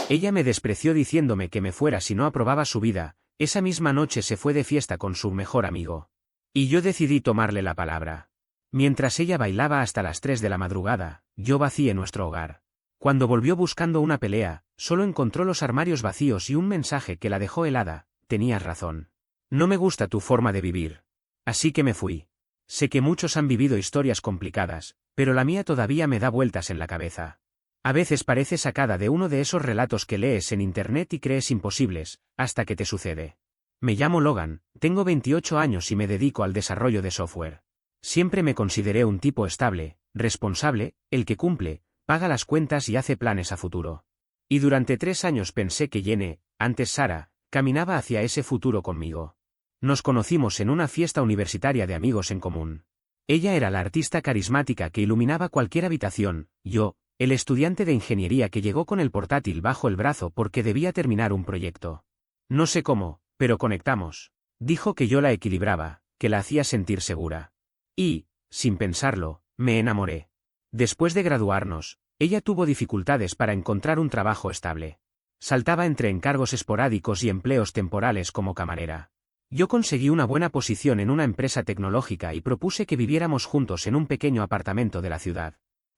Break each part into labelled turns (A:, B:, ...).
A: Ella me despreció diciéndome que me fuera si no aprobaba su vida. Esa misma noche se fue de fiesta con su mejor amigo. Y yo decidí tomarle la palabra. Mientras ella bailaba hasta las 3 de la madrugada, yo vacié nuestro hogar. Cuando volvió buscando una pelea, solo encontró los armarios vacíos y un mensaje que la dejó helada. Tenías razón. No me gusta tu forma de vivir. Así que me fui. Sé que muchos han vivido historias complicadas, pero la mía todavía me da vueltas en la cabeza. A veces parece sacada de uno de esos relatos que lees en internet y crees imposibles, hasta que te sucede. Me llamo Logan, tengo 28 años y me dedico al desarrollo de software. Siempre me consideré un tipo estable, responsable, el que cumple, paga las cuentas y hace planes a futuro. Y durante 3 años pensé que Jenny, antes Sara, caminaba hacia ese futuro conmigo. Nos conocimos en una fiesta universitaria de amigos en común. Ella era la artista carismática que iluminaba cualquier habitación, yo, el estudiante de ingeniería que llegó con el portátil bajo el brazo porque debía terminar un proyecto. No sé cómo, pero conectamos. Dijo que yo la equilibraba, que la hacía sentir segura. Y, sin pensarlo, me enamoré. Después de graduarnos, ella tuvo dificultades para encontrar un trabajo estable. Saltaba entre encargos esporádicos y empleos temporales como camarera. Yo conseguí una buena posición en una empresa tecnológica y propuse que viviéramos juntos en un pequeño apartamento de la ciudad.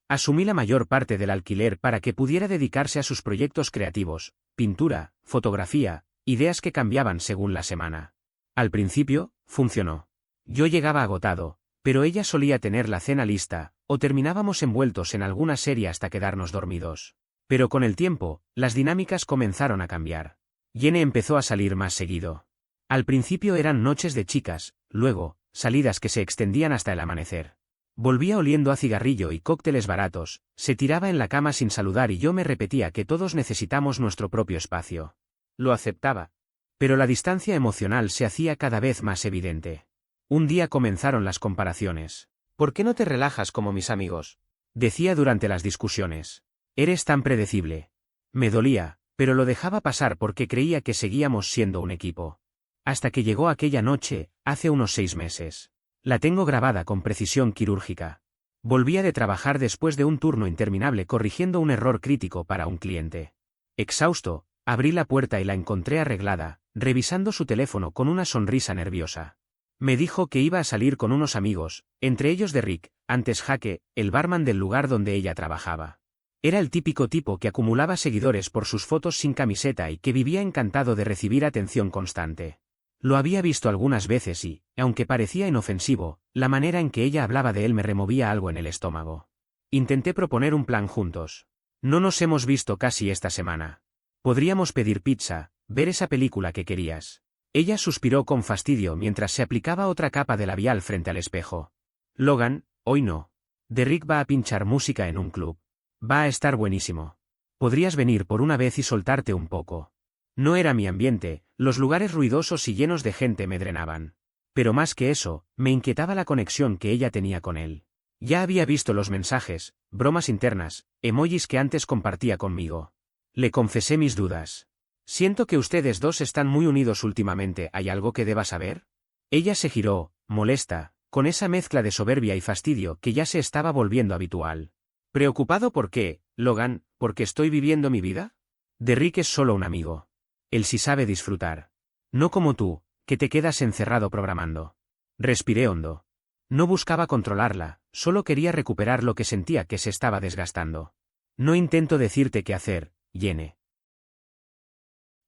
A: Asumí la mayor parte del alquiler para que pudiera dedicarse a sus proyectos creativos, pintura, fotografía, ideas que cambiaban según la semana. Al principio, funcionó. Yo llegaba agotado, pero ella solía tener la cena lista, o terminábamos envueltos en alguna serie hasta quedarnos dormidos. Pero con el tiempo, las dinámicas comenzaron a cambiar. Jenny empezó a salir más seguido. Al principio eran noches de chicas, luego, salidas que se extendían hasta el amanecer. Volvía oliendo a cigarrillo y cócteles baratos, se tiraba en la cama sin saludar y yo me repetía que todos necesitamos nuestro propio espacio. Lo aceptaba. Pero la distancia emocional se hacía cada vez más evidente. Un día comenzaron las comparaciones. ¿Por qué no te relajas como mis amigos?, decía durante las discusiones. Eres tan predecible. Me dolía, pero lo dejaba pasar porque creía que seguíamos siendo un equipo. Hasta que llegó aquella noche, hace unos 6 meses. La tengo grabada con precisión quirúrgica. Volvía de trabajar después de un turno interminable corrigiendo un error crítico para un cliente. Exhausto, abrí la puerta y la encontré arreglada, revisando su teléfono con una sonrisa nerviosa. Me dijo que iba a salir con unos amigos, entre ellos Derrick, antes Jake, el barman del lugar donde ella trabajaba. Era el típico tipo que acumulaba seguidores por sus fotos sin camiseta y que vivía encantado de recibir atención constante. Lo había visto algunas veces y, aunque parecía inofensivo, la manera en que ella hablaba de él me removía algo en el estómago. Intenté proponer un plan juntos. No nos hemos visto casi esta semana. Podríamos pedir pizza, ver esa película que querías. Ella suspiró con fastidio mientras se aplicaba otra capa de labial frente al espejo. Logan, hoy no. Derrick va a pinchar música en un club. Va a estar buenísimo. Podrías venir por una vez y soltarte un poco. No era mi ambiente, los lugares ruidosos y llenos de gente me drenaban. Pero más que eso, me inquietaba la conexión que ella tenía con él. Ya había visto los mensajes, bromas internas, emojis que antes compartía conmigo. Le confesé mis dudas. Siento que ustedes dos están muy unidos últimamente, ¿hay algo que deba saber? Ella se giró, molesta, con esa mezcla de soberbia y fastidio que ya se estaba volviendo habitual. ¿Preocupado por qué, Logan, porque estoy viviendo mi vida? Derrick es solo un amigo. Él sí sabe disfrutar. No como tú, que te quedas encerrado programando. Respiré hondo. No buscaba controlarla, solo quería recuperar lo que sentía que se estaba desgastando. No intento decirte qué hacer, Jenny.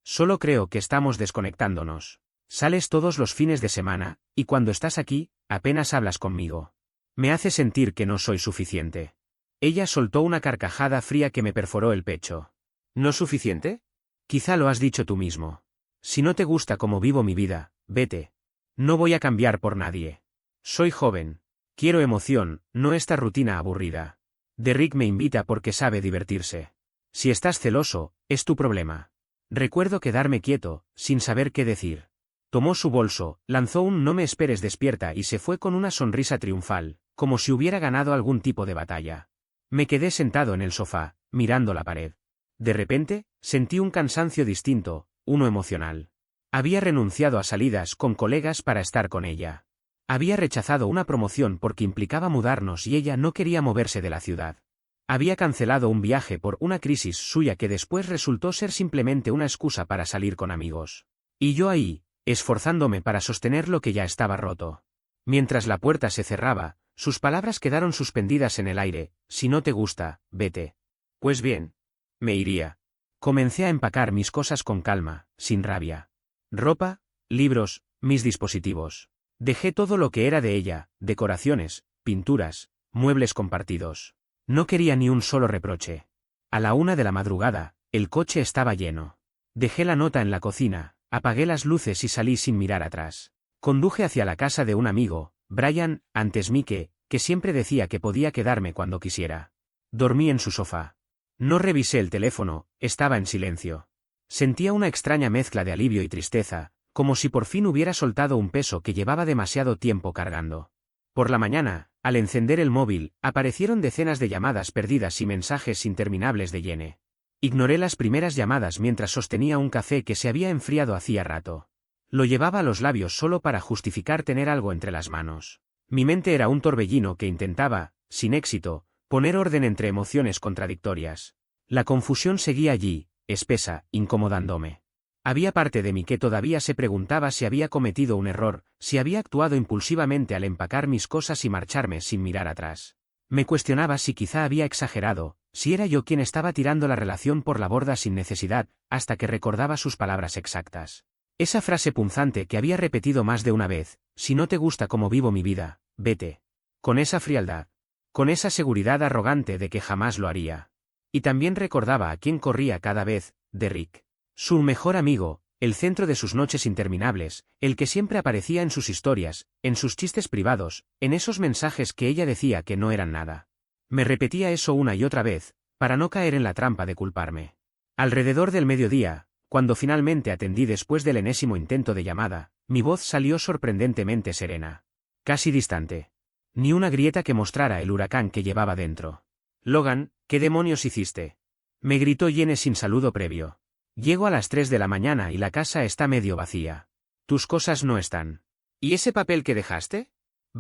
A: Solo creo que estamos desconectándonos. Sales todos los fines de semana, y cuando estás aquí, apenas hablas conmigo. Me hace sentir que no soy suficiente. Ella soltó una carcajada fría que me perforó el pecho. ¿No suficiente? Quizá lo has dicho tú mismo. Si no te gusta cómo vivo mi vida, vete. No voy a cambiar por nadie. Soy joven. Quiero emoción, no esta rutina aburrida. Derrick me invita porque sabe divertirse. Si estás celoso, es tu problema. Recuerdo quedarme quieto, sin saber qué decir. Tomó su bolso, lanzó un no me esperes despierta y se fue con una sonrisa triunfal, como si hubiera ganado algún tipo de batalla. Me quedé sentado en el sofá, mirando la pared. De repente, sentí un cansancio distinto, uno emocional. Había renunciado a salidas con colegas para estar con ella. Había rechazado una promoción porque implicaba mudarnos y ella no quería moverse de la ciudad. Había cancelado un viaje por una crisis suya que después resultó ser simplemente una excusa para salir con amigos. Y yo ahí, esforzándome para sostener lo que ya estaba roto. Mientras la puerta se cerraba, sus palabras quedaron suspendidas en el aire: si no te gusta, vete. Pues bien. Me iría. Comencé a empacar mis cosas con calma, sin rabia. Ropa, libros, mis dispositivos. Dejé todo lo que era de ella: decoraciones, pinturas, muebles compartidos. No quería ni un solo reproche. A la 1 de la madrugada, el coche estaba lleno. Dejé la nota en la cocina, apagué las luces y salí sin mirar atrás. Conduje hacia la casa de un amigo, Brian, antes Mike, que siempre decía que podía quedarme cuando quisiera. Dormí en su sofá. No revisé el teléfono, estaba en silencio. Sentía una extraña mezcla de alivio y tristeza, como si por fin hubiera soltado un peso que llevaba demasiado tiempo cargando. Por la mañana, al encender el móvil, aparecieron decenas de llamadas perdidas y mensajes interminables de Jenny. Ignoré las primeras llamadas mientras sostenía un café que se había enfriado hacía rato. Lo llevaba a los labios solo para justificar tener algo entre las manos. Mi mente era un torbellino que intentaba, sin éxito, poner orden entre emociones contradictorias. La confusión seguía allí, espesa, incomodándome. Había parte de mí que todavía se preguntaba si había cometido un error, si había actuado impulsivamente al empacar mis cosas y marcharme sin mirar atrás. Me cuestionaba si quizá había exagerado, si era yo quien estaba tirando la relación por la borda sin necesidad, hasta que recordaba sus palabras exactas. Esa frase punzante que había repetido más de una vez: si no te gusta cómo vivo mi vida, vete. Con esa frialdad. Con esa seguridad arrogante de que jamás lo haría. Y también recordaba a quién corría cada vez: Derrick. Su mejor amigo, el centro de sus noches interminables, el que siempre aparecía en sus historias, en sus chistes privados, en esos mensajes que ella decía que no eran nada. Me repetía eso una y otra vez, para no caer en la trampa de culparme. Alrededor del mediodía, cuando finalmente atendí después del enésimo intento de llamada, mi voz salió sorprendentemente serena. Casi distante. Ni una grieta que mostrara el huracán que llevaba dentro. Logan, ¿qué demonios hiciste? Me gritó Jenny sin saludo previo. Llego a las 3 de la mañana y la casa está medio vacía. Tus cosas no están. ¿Y ese papel que dejaste?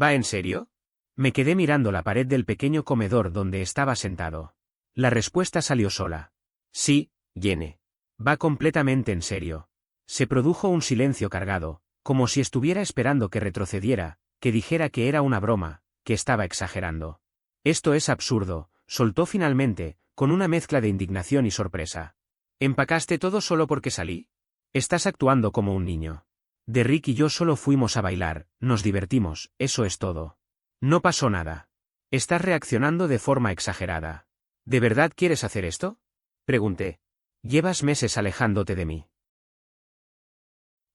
A: ¿Va en serio? Me quedé mirando la pared del pequeño comedor donde estaba sentado. La respuesta salió sola. Sí, Jenny. Va completamente en serio. Se produjo un silencio cargado, como si estuviera esperando que retrocediera, que dijera que era una broma, que estaba exagerando. Esto es absurdo, soltó finalmente, con una mezcla de indignación y sorpresa. ¿Empacaste todo solo porque salí? Estás actuando como un niño. Derrick y yo solo fuimos a bailar, nos divertimos, eso es todo. No pasó nada. Estás reaccionando de forma exagerada. ¿De verdad quieres hacer esto? Pregunté. Llevas meses alejándote de mí.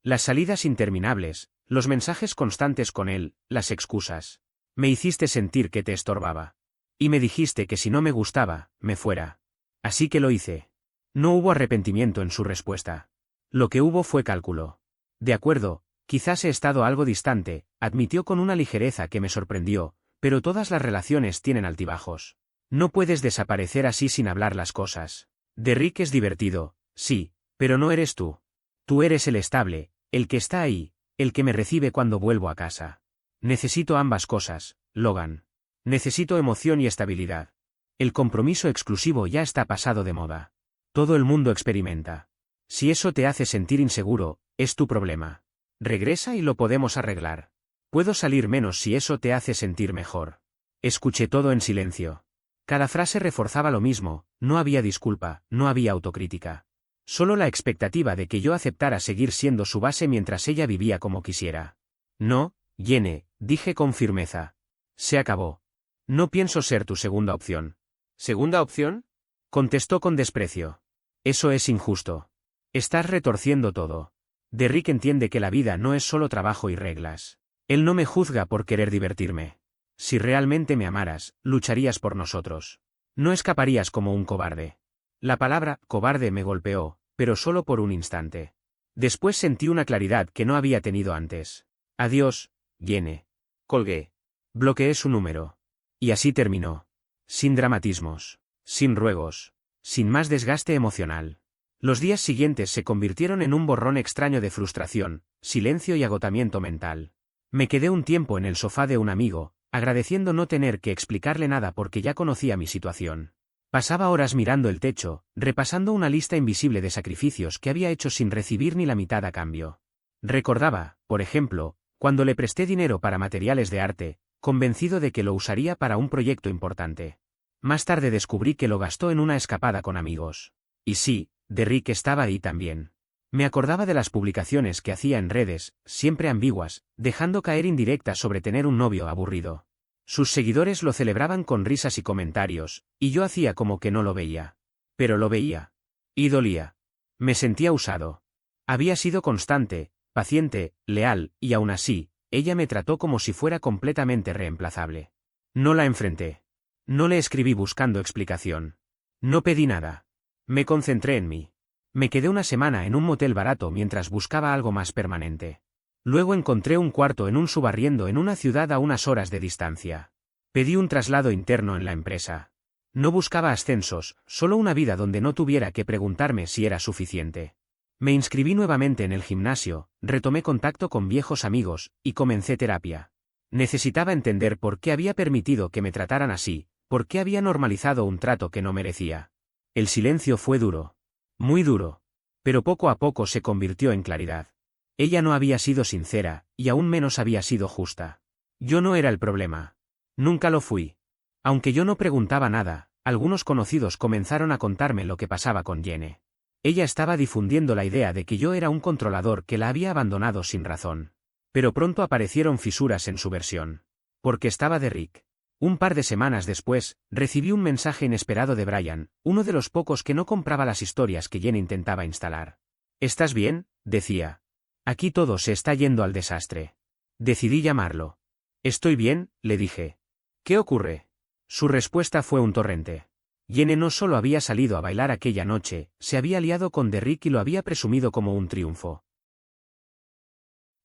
A: Las salidas interminables, los mensajes constantes con él, las excusas. Me hiciste sentir que te estorbaba. Y me dijiste que si no me gustaba, me fuera. Así que lo hice. No hubo arrepentimiento en su respuesta. Lo que hubo fue cálculo. De acuerdo, quizás he estado algo distante, admitió con una ligereza que me sorprendió, pero todas las relaciones tienen altibajos. No puedes desaparecer así sin hablar las cosas. Derrick es divertido, sí, pero no eres tú. Tú eres el estable, el que está ahí, el que me recibe cuando vuelvo a casa. Necesito ambas cosas, Logan. Necesito emoción y estabilidad. El compromiso exclusivo ya está pasado de moda. Todo el mundo experimenta. Si eso te hace sentir inseguro, es tu problema. Regresa y lo podemos arreglar. Puedo salir menos si eso te hace sentir mejor. Escuché todo en silencio. Cada frase reforzaba lo mismo, no había disculpa, no había autocrítica. Solo la expectativa de que yo aceptara seguir siendo su base mientras ella vivía como quisiera. No, Jenny, dije con firmeza. Se acabó. No pienso ser tu segunda opción. ¿Segunda opción? Contestó con desprecio. Eso es injusto. Estás retorciendo todo. Derrick entiende que la vida no es solo trabajo y reglas. Él no me juzga por querer divertirme. Si realmente me amaras, lucharías por nosotros. No escaparías como un cobarde. La palabra cobarde me golpeó, pero solo por un instante. Después sentí una claridad que no había tenido antes. Adiós, Jenny. Colgué. Bloqueé su número. Y así terminó. Sin dramatismos. Sin ruegos. Sin más desgaste emocional. Los días siguientes se convirtieron en un borrón extraño de frustración, silencio y agotamiento mental. Me quedé un tiempo en el sofá de un amigo, agradeciendo no tener que explicarle nada porque ya conocía mi situación. Pasaba horas mirando el techo, repasando una lista invisible de sacrificios que había hecho sin recibir ni la mitad a cambio. Recordaba, por ejemplo, cuando le presté dinero para materiales de arte, convencido de que lo usaría para un proyecto importante. Más tarde descubrí que lo gastó en una escapada con amigos. Y sí, Derrick estaba ahí también. Me acordaba de las publicaciones que hacía en redes, siempre ambiguas, dejando caer indirectas sobre tener un novio aburrido. Sus seguidores lo celebraban con risas y comentarios, y yo hacía como que no lo veía. Pero lo veía. Y dolía. Me sentía usado. Había sido constante, paciente, leal, y aún así, ella me trató como si fuera completamente reemplazable. No la enfrenté. No le escribí buscando explicación. No pedí nada. Me concentré en mí. Me quedé una semana en un motel barato mientras buscaba algo más permanente. Luego encontré un cuarto en un subarriendo en una ciudad a unas horas de distancia. Pedí un traslado interno en la empresa. No buscaba ascensos, solo una vida donde no tuviera que preguntarme si era suficiente. Me inscribí nuevamente en el gimnasio, retomé contacto con viejos amigos, y comencé terapia. Necesitaba entender por qué había permitido que me trataran así, por qué había normalizado un trato que no merecía. El silencio fue duro. Muy duro. Pero poco a poco se convirtió en claridad. Ella no había sido sincera, y aún menos había sido justa. Yo no era el problema. Nunca lo fui. Aunque yo no preguntaba nada, algunos conocidos comenzaron a contarme lo que pasaba con Jenny. Ella estaba difundiendo la idea de que yo era un controlador que la había abandonado sin razón. Pero pronto aparecieron fisuras en su versión. Porque estaba Derrick. Un par de semanas después, recibí un mensaje inesperado de Brian, uno de los pocos que no compraba las historias que Jenny intentaba instalar. ¿Estás bien?, decía. Aquí todo se está yendo al desastre. Decidí llamarlo. Estoy bien, le dije. ¿Qué ocurre? Su respuesta fue un torrente. Jenny no solo había salido a bailar aquella noche, se había liado con Derrick y lo había presumido como un triunfo.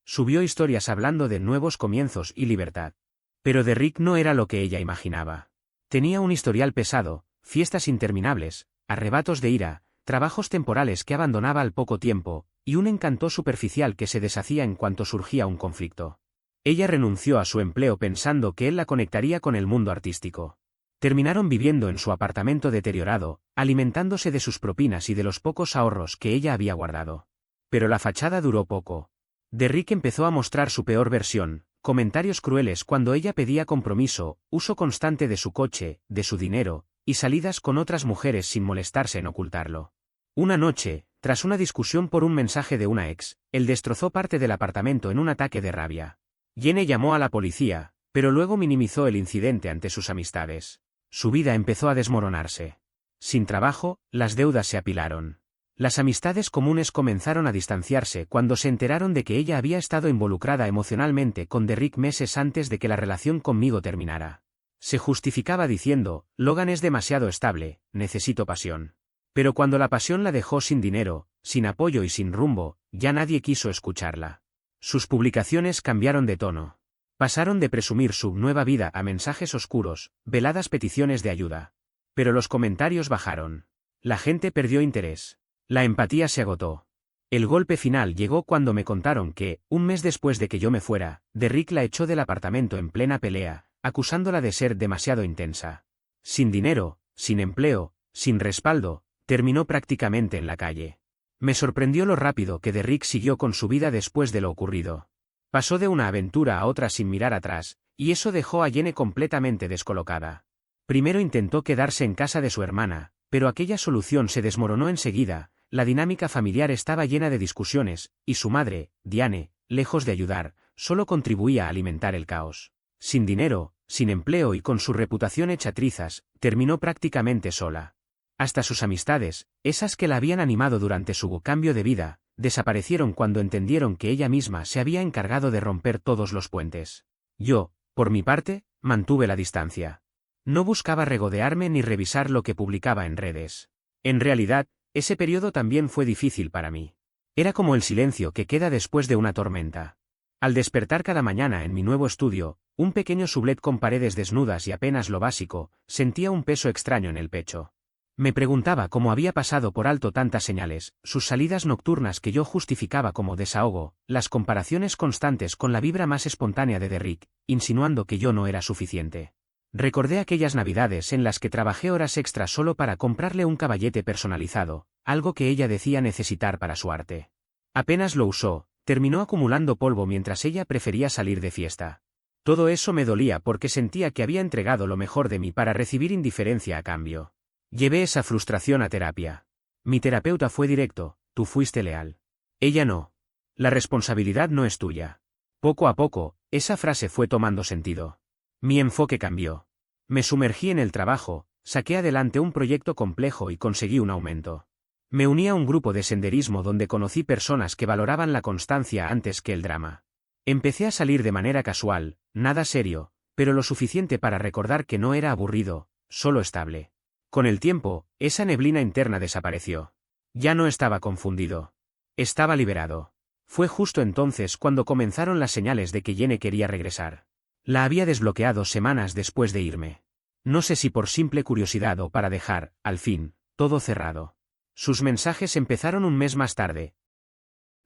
A: Subió historias hablando de nuevos comienzos y libertad. Pero Derrick no era lo que ella imaginaba. Tenía un historial pesado, fiestas interminables, arrebatos de ira, trabajos temporales que abandonaba al poco tiempo, y un encanto superficial que se deshacía en cuanto surgía un conflicto. Ella renunció a su empleo pensando que él la conectaría con el mundo artístico. Terminaron viviendo en su apartamento deteriorado, alimentándose de sus propinas y de los pocos ahorros que ella había guardado. Pero la fachada duró poco. Derrick empezó a mostrar su peor versión, comentarios crueles cuando ella pedía compromiso, uso constante de su coche, de su dinero, y salidas con otras mujeres sin molestarse en ocultarlo. Una noche, tras una discusión por un mensaje de una ex, él destrozó parte del apartamento en un ataque de rabia. Jenny llamó a la policía, pero luego minimizó el incidente ante sus amistades. Su vida empezó a desmoronarse. Sin trabajo, las deudas se apilaron. Las amistades comunes comenzaron a distanciarse cuando se enteraron de que ella había estado involucrada emocionalmente con Derrick meses antes de que la relación conmigo terminara. Se justificaba diciendo, Logan es demasiado estable, necesito pasión. Pero cuando la pasión la dejó sin dinero, sin apoyo y sin rumbo, ya nadie quiso escucharla. Sus publicaciones cambiaron de tono. Pasaron de presumir su nueva vida a mensajes oscuros, veladas peticiones de ayuda. Pero los comentarios bajaron. La gente perdió interés. La empatía se agotó. El golpe final llegó cuando me contaron que, un mes después de que yo me fuera, Derrick la echó del apartamento en plena pelea, acusándola de ser demasiado intensa. Sin dinero, sin empleo, sin respaldo, terminó prácticamente en la calle. Me sorprendió lo rápido que Derrick siguió con su vida después de lo ocurrido. Pasó de una aventura a otra sin mirar atrás, y eso dejó a Jenny completamente descolocada. Primero intentó quedarse en casa de su hermana, pero aquella solución se desmoronó enseguida. La dinámica familiar estaba llena de discusiones, y su madre, Diane, lejos de ayudar, solo contribuía a alimentar el caos. Sin dinero, sin empleo y con su reputación hecha trizas, terminó prácticamente sola. Hasta sus amistades, esas que la habían animado durante su cambio de vida, desaparecieron cuando entendieron que ella misma se había encargado de romper todos los puentes. Yo, por mi parte, mantuve la distancia. No buscaba regodearme ni revisar lo que publicaba en redes. En realidad, ese periodo también fue difícil para mí. Era como el silencio que queda después de una tormenta. Al despertar cada mañana en mi nuevo estudio, un pequeño sublet con paredes desnudas y apenas lo básico, sentía un peso extraño en el pecho. Me preguntaba cómo había pasado por alto tantas señales, sus salidas nocturnas que yo justificaba como desahogo, las comparaciones constantes con la vibra más espontánea de Derrick, insinuando que yo no era suficiente. Recordé aquellas navidades en las que trabajé horas extras solo para comprarle un caballete personalizado, algo que ella decía necesitar para su arte. Apenas lo usó, terminó acumulando polvo mientras ella prefería salir de fiesta. Todo eso me dolía porque sentía que había entregado lo mejor de mí para recibir indiferencia a cambio. Llevé esa frustración a terapia. Mi terapeuta fue directo: tú fuiste leal. Ella no. La responsabilidad no es tuya. Poco a poco, esa frase fue tomando sentido. Mi enfoque cambió. Me sumergí en el trabajo, saqué adelante un proyecto complejo y conseguí un aumento. Me uní a un grupo de senderismo donde conocí personas que valoraban la constancia antes que el drama. Empecé a salir de manera casual, nada serio, pero lo suficiente para recordar que no era aburrido, solo estable. Con el tiempo, esa neblina interna desapareció. Ya no estaba confundido. Estaba liberado. Fue justo entonces cuando comenzaron las señales de que Jenny quería regresar. La había desbloqueado semanas después de irme. No sé si por simple curiosidad o para dejar, al fin, todo cerrado. Sus mensajes empezaron un mes más tarde.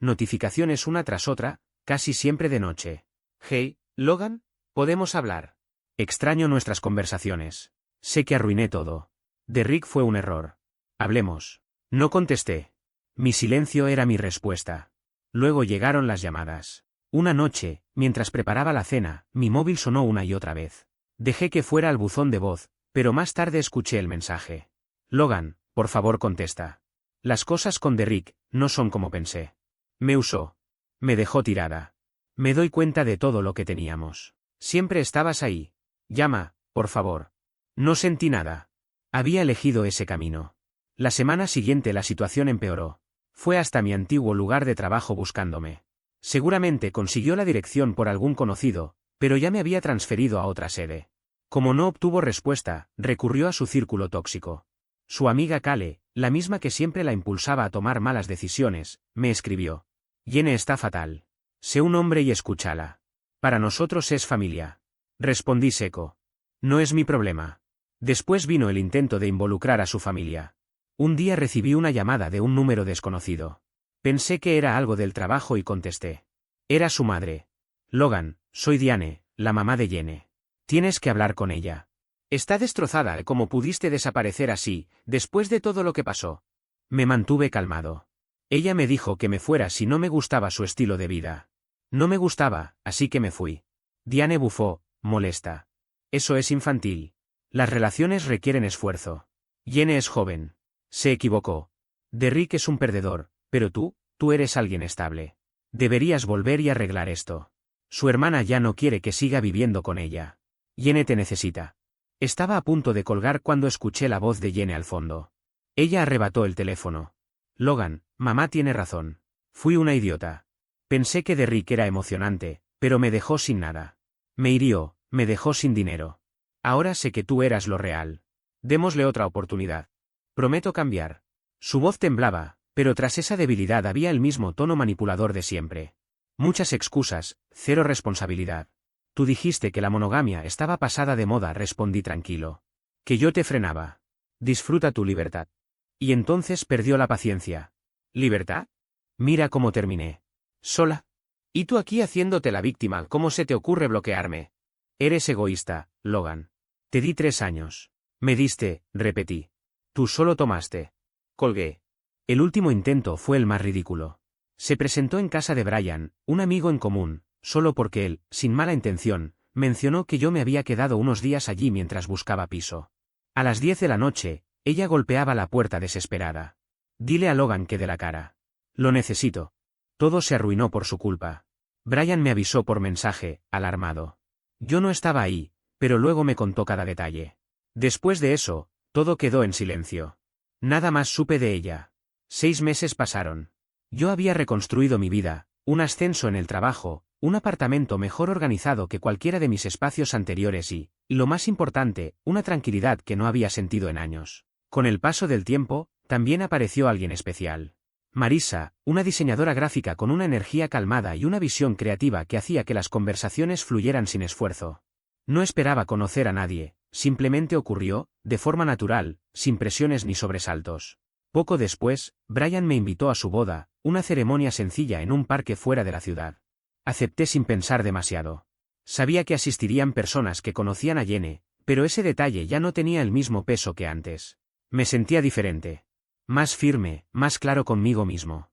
A: Notificaciones una tras otra, casi siempre de noche. Hey, Logan, ¿podemos hablar? Extraño nuestras conversaciones. Sé que arruiné todo. Derrick fue un error. Hablemos. No contesté. Mi silencio era mi respuesta. Luego llegaron las llamadas. Una noche, mientras preparaba la cena, mi móvil sonó una y otra vez. Dejé que fuera al buzón de voz, pero más tarde escuché el mensaje. Logan, por favor contesta. Las cosas con Derrick no son como pensé. Me usó. Me dejó tirada. Me doy cuenta de todo lo que teníamos. Siempre estabas ahí. Llama, por favor. No sentí nada. Había elegido ese camino. La semana siguiente la situación empeoró. Fue hasta mi antiguo lugar de trabajo buscándome. Seguramente consiguió la dirección por algún conocido, pero ya me había transferido a otra sede. Como no obtuvo respuesta, recurrió a su círculo tóxico. Su amiga Kale, la misma que siempre la impulsaba a tomar malas decisiones, me escribió. Jenny está fatal. Sé un hombre y escúchala. Para nosotros es familia. Respondí seco. No es mi problema. Después vino el intento de involucrar a su familia. Un día recibí una llamada de un número desconocido. Pensé que era algo del trabajo y contesté. Era su madre. Logan, soy Diane, la mamá de Jenny. Tienes que hablar con ella. Está destrozada. ¿Cómo pudiste desaparecer así, después de todo lo que pasó? Me mantuve calmado. Ella me dijo que me fuera si no me gustaba su estilo de vida. No me gustaba, así que me fui. Diane bufó, molesta. Eso es infantil. Las relaciones requieren esfuerzo. Jenny es joven. Se equivocó. Derrick es un perdedor, pero tú eres alguien estable. Deberías volver y arreglar esto. Su hermana ya no quiere que siga viviendo con ella. Jenny te necesita. Estaba a punto de colgar cuando escuché la voz de Jenny al fondo. Ella arrebató el teléfono. Logan, mamá tiene razón. Fui una idiota. Pensé que Derrick era emocionante, pero me dejó sin nada. Me hirió, me dejó sin dinero. Ahora sé que tú eras lo real. Démosle otra oportunidad. Prometo cambiar. Su voz temblaba, pero tras esa debilidad había el mismo tono manipulador de siempre. Muchas excusas, cero responsabilidad. Tú dijiste que la monogamia estaba pasada de moda, respondí tranquilo. Que yo te frenaba. Disfruta tu libertad. Y entonces perdió la paciencia. ¿Libertad? Mira cómo terminé. Sola. Y tú aquí haciéndote la víctima, ¿cómo se te ocurre bloquearme? Eres egoísta, Logan. Te di 3 años. Me diste, repetí. Tú solo tomaste. Colgué. El último intento fue el más ridículo. Se presentó en casa de Brian, un amigo en común, solo porque él, sin mala intención, mencionó que yo me había quedado unos días allí mientras buscaba piso. A las 10 de la noche, ella golpeaba la puerta desesperada. Dile a Logan que dé la cara. Lo necesito. Todo se arruinó por su culpa. Brian me avisó por mensaje, alarmado. Yo no estaba ahí, pero luego me contó cada detalle. Después de eso, todo quedó en silencio. Nada más supe de ella. 6 meses pasaron. Yo había reconstruido mi vida, un ascenso en el trabajo, un apartamento mejor organizado que cualquiera de mis espacios anteriores y, lo más importante, una tranquilidad que no había sentido en años. Con el paso del tiempo, también apareció alguien especial. Marisa, una diseñadora gráfica con una energía calmada y una visión creativa que hacía que las conversaciones fluyeran sin esfuerzo. No esperaba conocer a nadie, simplemente ocurrió, de forma natural, sin presiones ni sobresaltos. Poco después, Brian me invitó a su boda, una ceremonia sencilla en un parque fuera de la ciudad. Acepté sin pensar demasiado. Sabía que asistirían personas que conocían a Jenny, Pero ese detalle ya no tenía el mismo peso que antes. Me sentía diferente. Más firme, más claro conmigo mismo.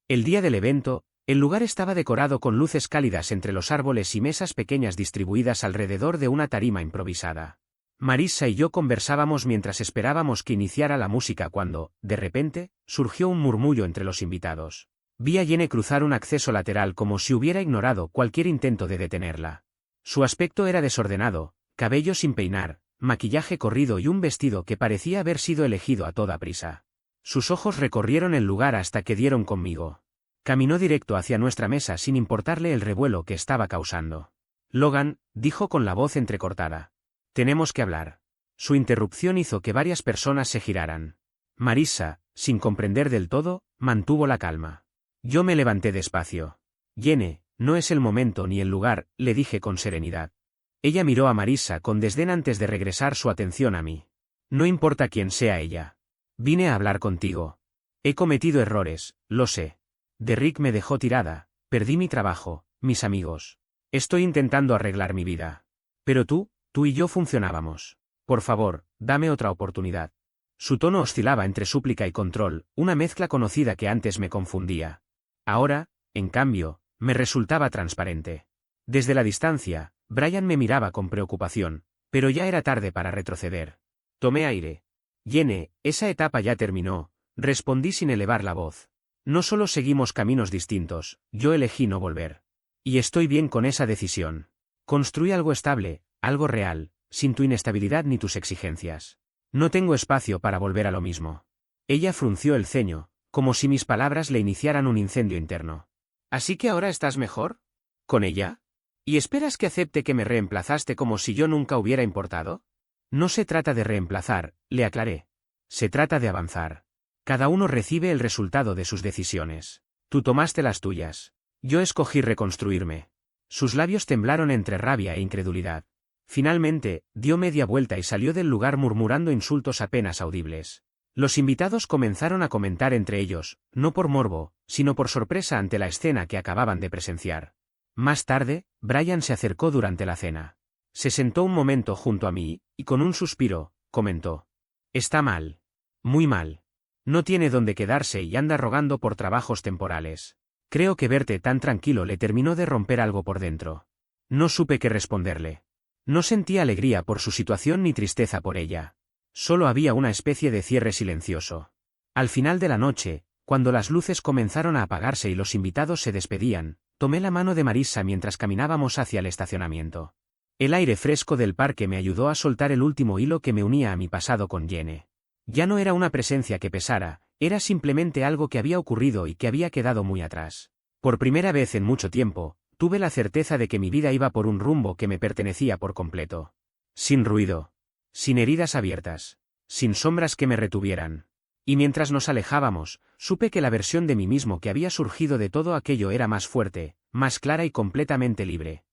A: El día del evento, el lugar estaba decorado con luces cálidas entre los árboles y mesas pequeñas distribuidas alrededor de una tarima improvisada. Marissa y yo conversábamos mientras esperábamos que iniciara la música cuando, de repente, surgió un murmullo entre los invitados. Vi a Jenny cruzar un acceso lateral como si hubiera ignorado cualquier intento de detenerla. Su aspecto era desordenado, cabello sin peinar, maquillaje corrido y un vestido que parecía haber sido elegido a toda prisa. Sus ojos recorrieron el lugar hasta que dieron conmigo. Caminó directo hacia nuestra mesa sin importarle el revuelo que estaba causando. Logan, dijo con la voz entrecortada. Tenemos que hablar. Su interrupción hizo que varias personas se giraran. Marissa, sin comprender del todo, mantuvo la calma. Yo me levanté despacio. Jenny, no es el momento ni el lugar, le dije con serenidad. Ella miró a Marissa con desdén antes de regresar su atención a mí. No importa quién sea ella. Vine a hablar contigo. He cometido errores, lo sé. Derrick me dejó tirada, perdí mi trabajo, mis amigos. Estoy intentando arreglar mi vida. Pero tú y yo funcionábamos. Por favor, dame otra oportunidad. Su tono oscilaba entre súplica y control, una mezcla conocida que antes me confundía. Ahora, en cambio, me resultaba transparente. Desde la distancia, Brian me miraba con preocupación, pero ya era tarde para retroceder. Tomé aire. Jenny, esa etapa ya terminó, respondí sin elevar la voz. No solo seguimos caminos distintos, yo elegí no volver. Y estoy bien con esa decisión. Construí algo estable, algo real, sin tu inestabilidad ni tus exigencias. No tengo espacio para volver a lo mismo. Ella frunció el ceño, como si mis palabras le iniciaran un incendio interno. ¿Así que ahora estás mejor? ¿Con ella? ¿Y esperas que acepte que me reemplazaste como si yo nunca hubiera importado? No se trata de reemplazar, le aclaré. Se trata de avanzar. Cada uno recibe el resultado de sus decisiones. Tú tomaste las tuyas. Yo escogí reconstruirme. Sus labios temblaron entre rabia e incredulidad. Finalmente, dio media vuelta y salió del lugar murmurando insultos apenas audibles. Los invitados comenzaron a comentar entre ellos, no por morbo, sino por sorpresa ante la escena que acababan de presenciar. Más tarde, Brian se acercó durante la cena. Se sentó un momento junto a mí, y con un suspiro, comentó. Está mal. Muy mal. No tiene dónde quedarse y anda rogando por trabajos temporales. Creo que verte tan tranquilo le terminó de romper algo por dentro. No supe qué responderle. No sentía alegría por su situación ni tristeza por ella. Solo había una especie de cierre silencioso. Al final de la noche, cuando las luces comenzaron a apagarse y los invitados se despedían, tomé la mano de Marissa mientras caminábamos hacia el estacionamiento. El aire fresco del parque me ayudó a soltar el último hilo que me unía a mi pasado con Jenny. Ya no era una presencia que pesara, era simplemente algo que había ocurrido y que había quedado muy atrás. Por primera vez en mucho tiempo, tuve la certeza de que mi vida iba por un rumbo que me pertenecía por completo. Sin ruido. Sin heridas abiertas. Sin sombras que me retuvieran. Y mientras nos alejábamos, supe que la versión de mí mismo que había surgido de todo aquello era más fuerte, más clara y completamente libre.